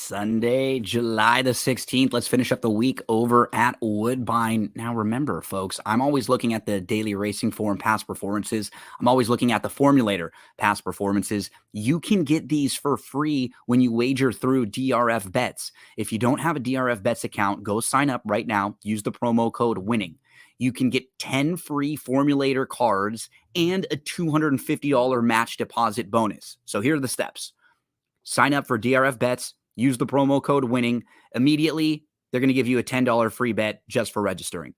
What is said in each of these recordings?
Sunday, July the 16th. Let's finish up the week over at Woodbine. Now, remember, folks, I'm always looking at the daily racing form past performances. I'm always looking at the formulator past performances. You can get these for free when you wager through DRF Bets. If you don't have a DRF Bets account, go sign up right now. Use the promo code WINNING. You can get 10 free formulator cards and a $250 match deposit bonus. So here are the steps. Sign up for DRF Bets. Use the promo code WINNING. Immediately, they're going to give you a $10 free bet just for registering.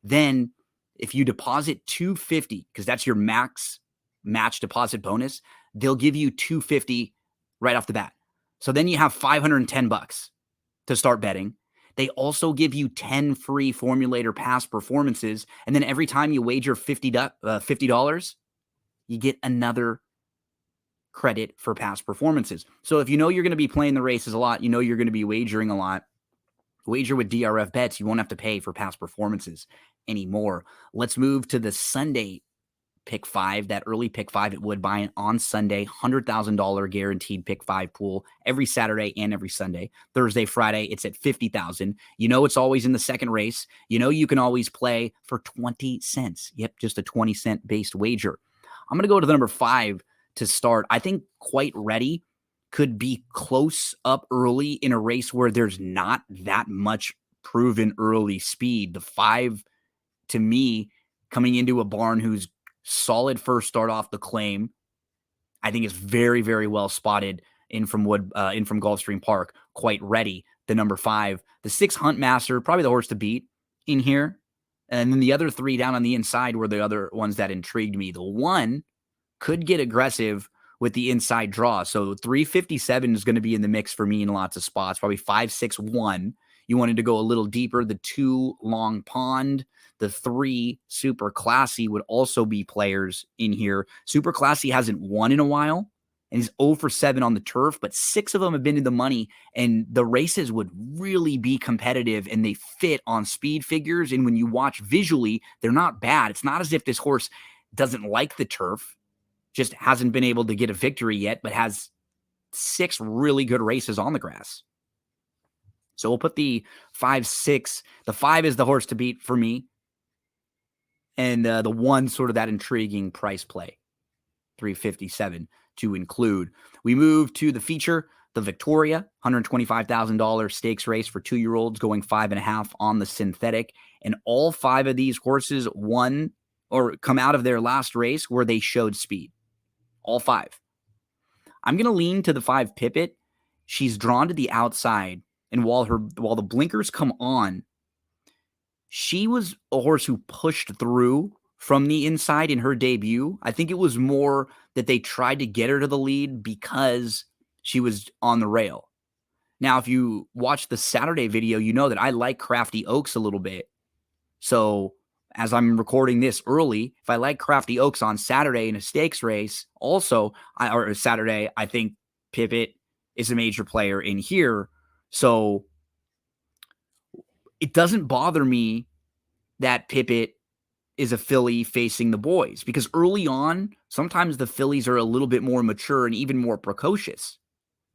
Then, if you deposit $250, because that's your max match deposit bonus, they'll give you $250 right off the bat. So then you have $510 to start betting. They also give you 10 free formulator past performances. And then every time you wager $50, you get another credit for past performances. So if you know you're going to be playing the races a lot, you know you're going to be wagering a lot, wager with DRF Bets. You won't have to pay for past performances anymore. Let's move to the Sunday pick five, that early pick five at Woodbine on Sunday, $100,000 guaranteed pick five pool every Saturday and every Sunday. Thursday, Friday, it's at $50,000. You know it's always in the second race. You know you can always play for 20 cents. Yep, just a 20-cent based wager. I'm going to go to the number 5 to start. I think Quite Ready could be close up early in a race where there's not that much proven early speed. The 5, to me, coming into a barn who's solid first start off the claim, I think is very, very well spotted in from Gulfstream Park. Quite Ready, the number 5. The 6, Huntmaster, probably the horse to beat in here. And then the other 3 down on the inside were the other ones that intrigued me. The 1 could get aggressive with the inside draw. So 357 is going to be in the mix for me in lots of spots, probably 561. You wanted to go a little deeper. The 2, Long Pond. The 3, Super Classy, would also be players in here. Super Classy hasn't won in a while, and he's 0 for 7 on the turf, but 6 of them have been in the money, and the races would really be competitive, and they fit on speed figures, and when you watch visually, they're not bad. It's not as if this horse doesn't like the turf, just hasn't been able to get a victory yet, but has 6 really good races on the grass. So we'll put the 5, 6. The 5 is the horse to beat for me. And the 1, sort of that intriguing price play, 357 to include. We move to the feature, the Victoria, $125,000 stakes race for 2-year-olds going 5.5 on the synthetic. And all 5 of these horses won or come out of their last race where they showed speed. All 5. I'm going to lean to the 5 Pipit. She's drawn to the outside. And while the blinkers come on, she was a horse who pushed through from the inside in her debut. I think it was more that they tried to get her to the lead because she was on the rail. Now, if you watch the Saturday video, you know that I like Crafty Oaks a little bit. So as I'm recording this early, if I like Crafty Oaks on Saturday in a stakes race, or Saturday, I think Pipit is a major player in here. So it doesn't bother me that Pipit is a filly facing the boys, because early on, sometimes the fillies are a little bit more mature and even more precocious.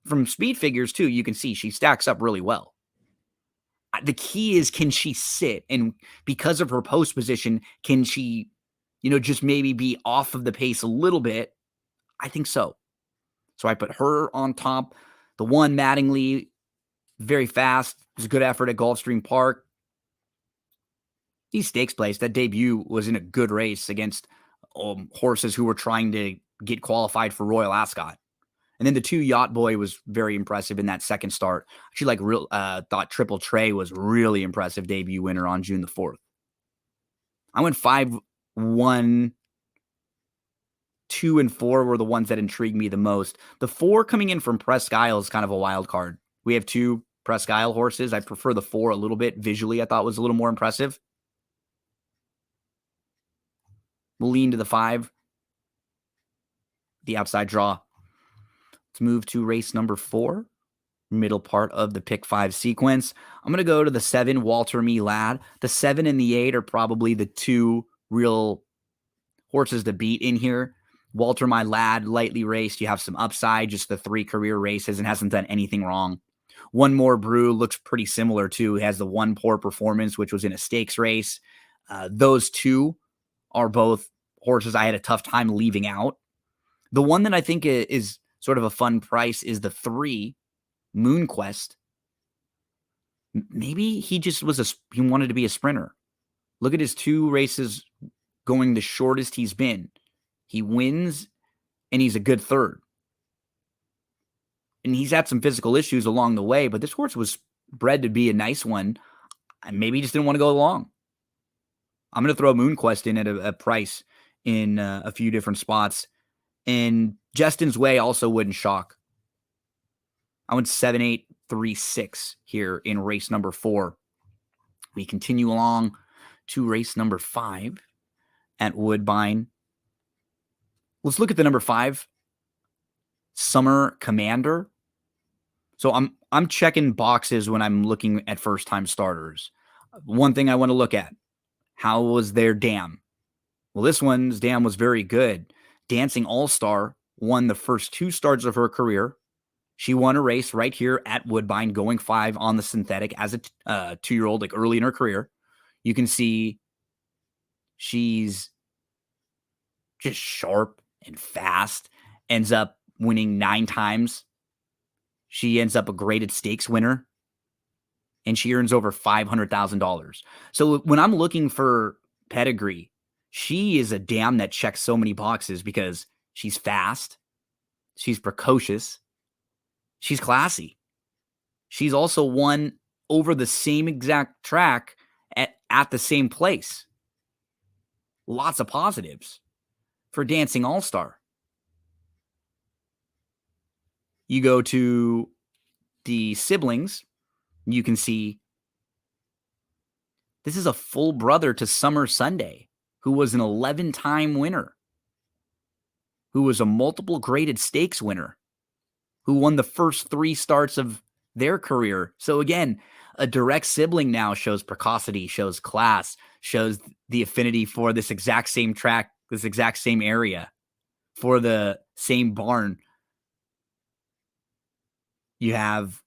From speed figures, too, you can see she stacks up really well. The key is, can she sit? And because of her post position, can she, just maybe be off of the pace a little bit? I think so. So I put her on top. The 1, Mattingly, very fast. It was a good effort at Gulfstream Park. These stakes plays, that debut was in a good race against horses who were trying to get qualified for Royal Ascot. And then the 2, Yacht Boy, was very impressive in that second start. Actually, thought Triple Trey was really impressive debut winner on June the 4th. I went 5, 1, 2, and 4 were the ones that intrigued me the most. The 4 coming in from Presque Isle is kind of a wild card. We have 2 Presque Isle horses. I prefer the 4 a little bit. Visually, I thought was a little more impressive. We'll lean to the 5, the outside draw. Let's move to race number 4, middle part of the pick 5 sequence. I'm going to go to the 7, Walter Me Lad. The 7 and the 8 are probably the 2 real horses to beat in here. Walter My Lad, lightly raced. You have some upside, just the 3 career races and hasn't done anything wrong. One More Brew looks pretty similar too. He has the one poor performance, which was in a stakes race. Those two are both horses I had a tough time leaving out. The one that I think is sort of a fun price is the 3 Moon Quest. Maybe he just he wanted to be a sprinter. Look at his 2 races going the shortest he's been. He wins and he's a good third. And he's had some physical issues along the way, but this horse was bred to be a nice one. And maybe he just didn't want to go along. I'm going to throw Moon Quest in at a price in a few different spots. And Justin's Way also wouldn't shock. I went 7-8-3-6 here in race number 4. We continue along to race number 5 at Woodbine. Let's look at the number 5, Summer Commander. So I'm checking boxes when I'm looking at first-time starters. One thing I want to look at, how was their dam? Well, this one's dam was very good. Dancing All-Star won the first 2 starts of her career. She won a race right here at Woodbine, going 5 on the synthetic as a 2-year-old, like early in her career. You can see she's just sharp and fast, ends up winning 9 times. She ends up a graded stakes winner, and she earns over $500,000. So when I'm looking for pedigree, she is a dam that checks so many boxes because she's fast, she's precocious, she's classy. She's also won over the same exact track at the same place. Lots of positives for Dancing All-Star. You go to the siblings, you can see this is a full brother to Summer Sunday, who was an 11-time winner, who was a multiple graded stakes winner, who won the first 3 starts of their career. So again, a direct sibling now shows precocity, shows class, shows the affinity for this exact same track, this exact same area, for the same barn. You have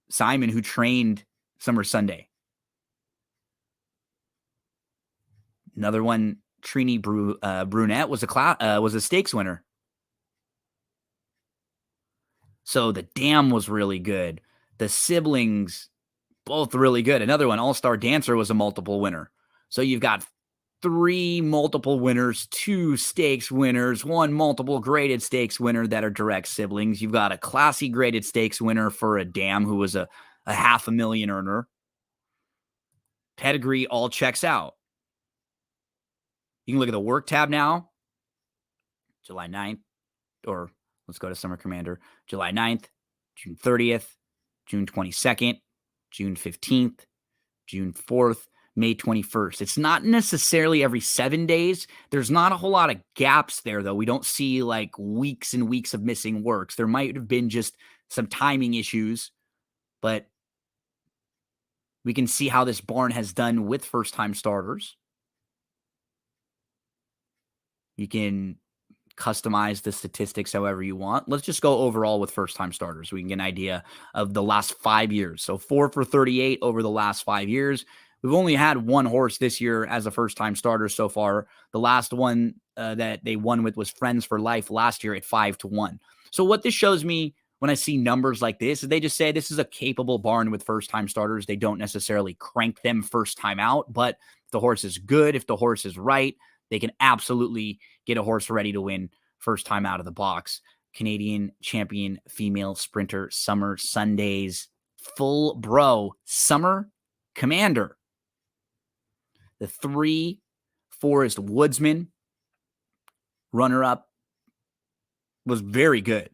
Simon, who trained Summer Sunday. Another one, Trini Brunette, was a stakes winner. So the dam was really good. The siblings, both really good. Another one, All-Star Dancer, was a multiple winner. So you've got 3 multiple winners, 2 stakes winners, 1 multiple graded stakes winner that are direct siblings. You've got a classy graded stakes winner for a dam who was a $500,000 earner. Pedigree all checks out. You can look at the work tab now. July 9th, or let's go to Summer Commander. July 9th, June 30th, June 22nd, June 15th, June 4th, May 21st. It's not necessarily every 7 days. There's not a whole lot of gaps there, though. We don't see like weeks and weeks of missing works. There might have been just some timing issues, but we can see how this barn has done with first-time starters. You can customize the statistics however you want. Let's just go overall with first-time starters. We can get an idea of the last 5 years. So 4 for 38 over the last 5 years. We've only had 1 horse this year as a first-time starter so far. The last one that they won with was Friends for Life last year at 5-1. So what this shows me when I see numbers like this is they just say this is a capable barn with first-time starters. They don't necessarily crank them first time out, but if the horse is good, if the horse is right, they can absolutely get a horse ready to win first time out of the box. Canadian champion female sprinter Summer Sunday's full bro Summer Commander. The 3 Forest Woodsman runner-up was very good.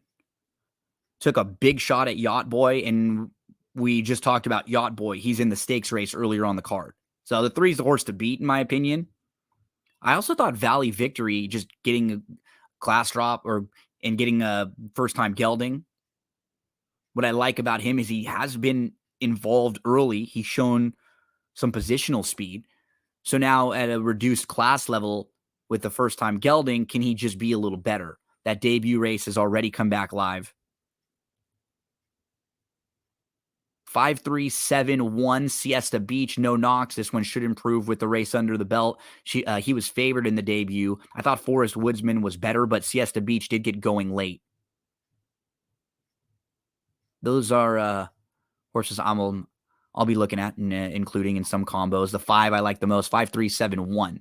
Took a big shot at Yacht Boy, and we just talked about Yacht Boy. He's in the stakes race earlier on the card. So the 3 is the horse to beat, in my opinion. I also thought Valley Victory, just getting a class drop and getting a first-time gelding. What I like about him is he has been involved early. He's shown some positional speed. So now at a reduced class level with the first-time gelding, can he just be a little better? That debut race has already come back live. 5371 Siesta Beach, no knocks. This one should improve with the race under the belt. He was favored in the debut. I thought Forest Woodsman was better, but Siesta Beach did get going late. Those are horses I'll be looking at and including in some combos. The 5 I like the most, 5371.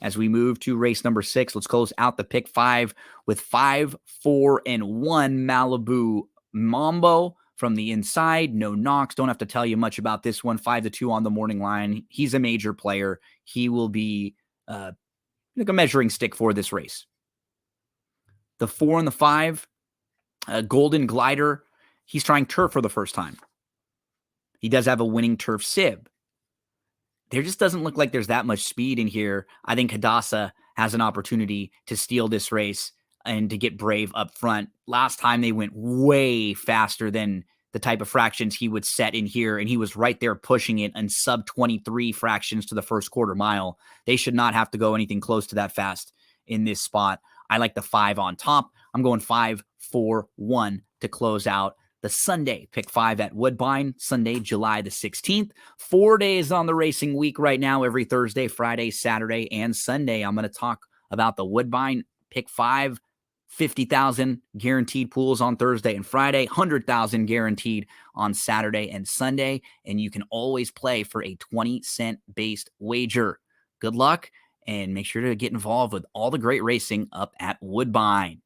As we move to race number 6, let's close out the pick 5 with 5, 4, and 1 Malibu Mambo from the inside. No knocks. Don't have to tell you much about this one. 5-2 on the morning line. He's a major player. He will be like a measuring stick for this race. The 4 and the 5, Golden Glider. He's trying turf for the first time. He does have a winning turf sib. There just doesn't look like there's that much speed in here. I think Hadassah has an opportunity to steal this race and to get Brave up front. Last time they went way faster than the type of fractions he would set in here, and he was right there pushing it in sub 23 fractions to the first quarter mile. They should not have to go anything close to that fast in this spot. I like the 5 on top. I'm going 5, 4, 1 to close out the Sunday pick 5 at Woodbine, Sunday, July the 16th. 4 days on the racing week right now, every Thursday, Friday, Saturday, and Sunday. I'm going to talk about the Woodbine pick 5, 50,000 guaranteed pools on Thursday and Friday, 100,000 guaranteed on Saturday and Sunday. And you can always play for a 20-cent based wager. Good luck, and make sure to get involved with all the great racing up at Woodbine.